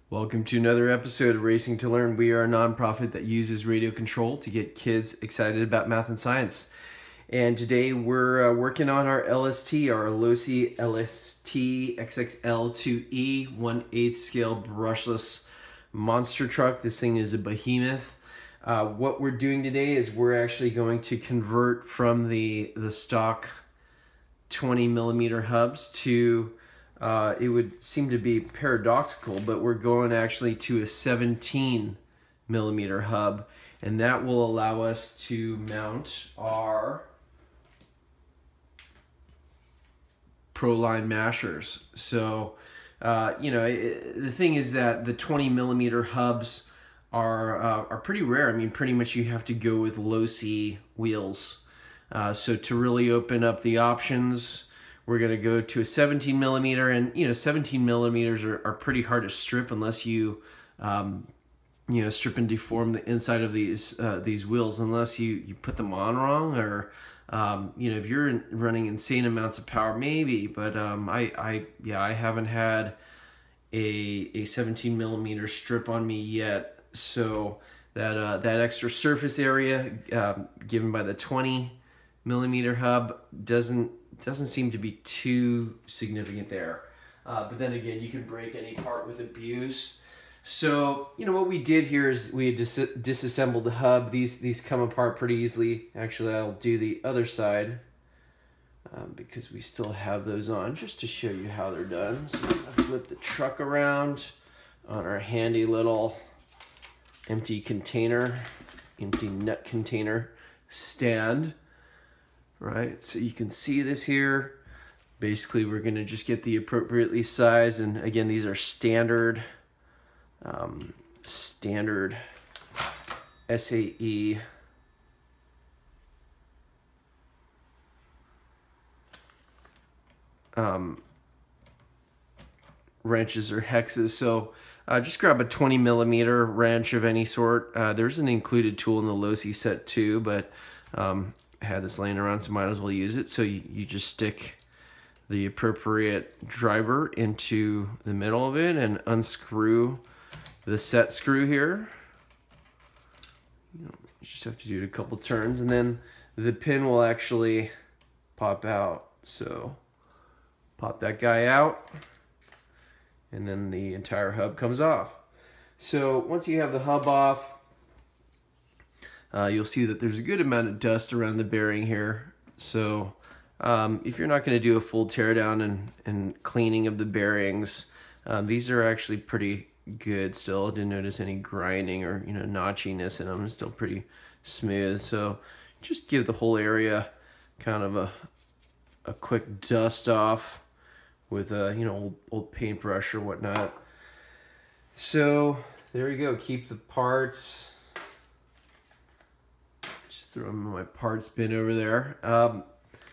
Welcome to another episode of Racing to Learn. We are a nonprofit that uses radio control to get kids excited about math and science. And today we're working on our LST, our Losi LST XXL2-E 1/8 scale brushless monster truck. This thing is a behemoth. What we're doing today is we're actually going to convert from the stock 20 millimeter hubs to it would seem to be paradoxical, but we're going actually to a 17 millimeter hub, and that will allow us to mount our Pro-Line mashers. So, the thing is that the 20 millimeter hubs are pretty rare. I mean, pretty much you have to go with Losi wheels. So to really open up the options, we're going to go to a 17 millimeter, and 17 millimeters are pretty hard to strip unless you strip and deform the inside of these wheels, unless you put them on wrong, or if you're running insane amounts of power, maybe. But I haven't had a 17 millimeter strip on me yet, so that extra surface area given by the 20 millimeter hub doesn't seem to be too significant there. But then again, you can break any part with abuse. So, what we did here is we disassembled the hub. These come apart pretty easily. Actually, I'll do the other side because we still have those on, just to show you how they're done. So I'm gonna flip the truck around on our handy little empty nut container stand. Right, so you can see this here. Basically, we're going to just get the appropriately sized, and again, these are standard SAE wrenches or hexes. So just grab a 20 millimeter wrench of any sort. There's an included tool in the Losi set too, but I had this laying around, so might as well use it. So you just stick the appropriate driver into the middle of it and unscrew the set screw here. You just have to do it a couple turns, and then the pin will actually pop out. So pop that guy out, and then the entire hub comes off. So once you have the hub off, you'll see that there's a good amount of dust around the bearing here. So if you're not going to do a full teardown and cleaning of the bearings, these are actually pretty good still. I didn't notice any grinding or notchiness in them. It's still pretty smooth. So just give the whole area kind of a quick dust off with a old paintbrush or whatnot. So there you go. Keep the parts. Throw them in my parts bin over there.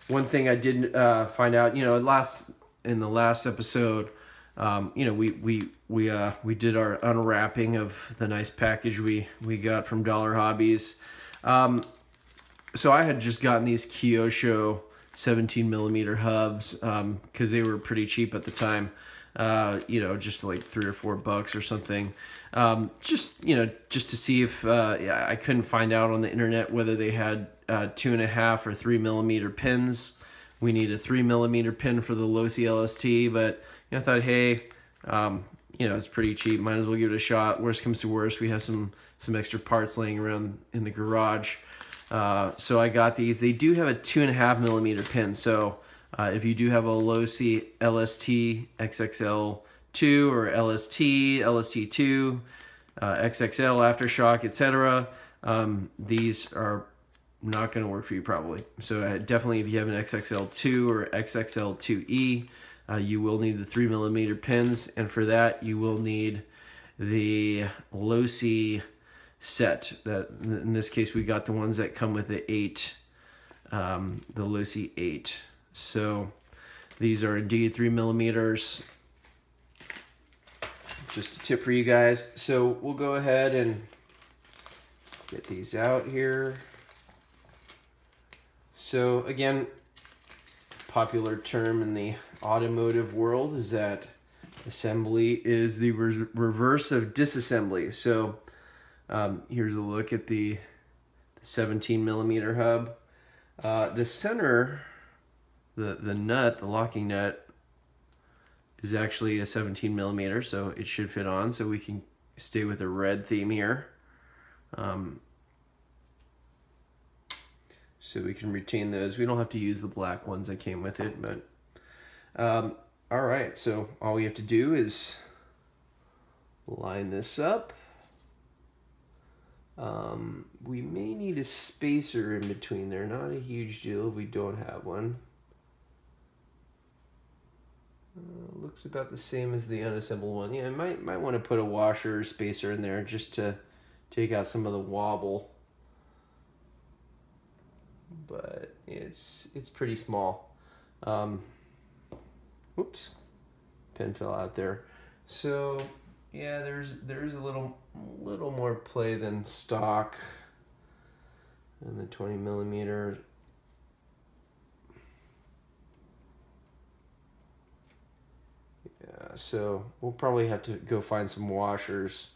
One thing I did find out, in the last episode, we did our unwrapping of the nice package we got from Hobbyz. So I had just gotten these Kyosho 17 millimeter hubs because they were pretty cheap at the time. Just like $3 or $4 or something. Just to see if I couldn't find out on the internet whether they had 2.5 or 3 millimeter pins. We need a 3 millimeter pin for the Losi LST, but I thought, hey, it's pretty cheap. Might as well give it a shot. Worst comes to worst, we have some extra parts laying around in the garage. So I got these. They do have a 2.5 millimeter pin. So if you do have a Losi LST XXL2 or LST2, XXL aftershock, etc., these are not going to work for you probably. So definitely, if you have an XXL2 or XXL2E, you will need the 3 millimeter pins, and for that you will need the Losi set. That in this case we got the ones that come with the 8, the Losi 8. So these are indeed 3 millimeters. Just a tip for you guys. So we'll go ahead and get these out here. So again, popular term in the automotive world is that assembly is the reverse of disassembly. So here's a look at the 17 millimeter hub. The center, the nut, the locking nut, is actually a 17 millimeter, so it should fit on. So we can stay with a red theme here. So we can retain those. We don't have to use the black ones that came with it, but all right, so all we have to do is line this up. We may need a spacer in between there. Not a huge deal if we don't have one. Looks about the same as the unassembled one. Yeah, I might want to put a washer or spacer in there just to take out some of the wobble. But it's pretty small. Whoops, pen fell out there. So yeah, there's a little more play than stock in the 20 millimeter. Yeah, so we'll probably have to go find some washers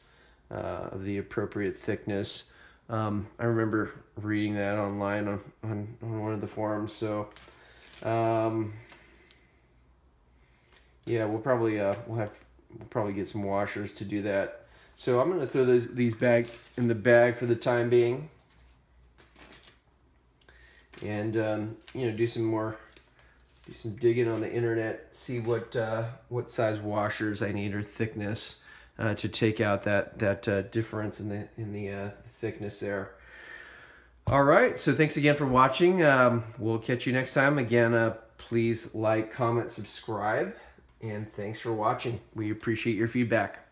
of the appropriate thickness. I remember reading that online on one of the forums. So yeah, we'll probably get some washers to do that. So I'm gonna throw these back in the bag for the time being, and you know, do some digging on the internet, see what size washers I need or thickness to take out that difference in the thickness there. All right, so thanks again for watching. We'll catch you next time. Again, please like, comment, subscribe. And thanks for watching. We appreciate your feedback.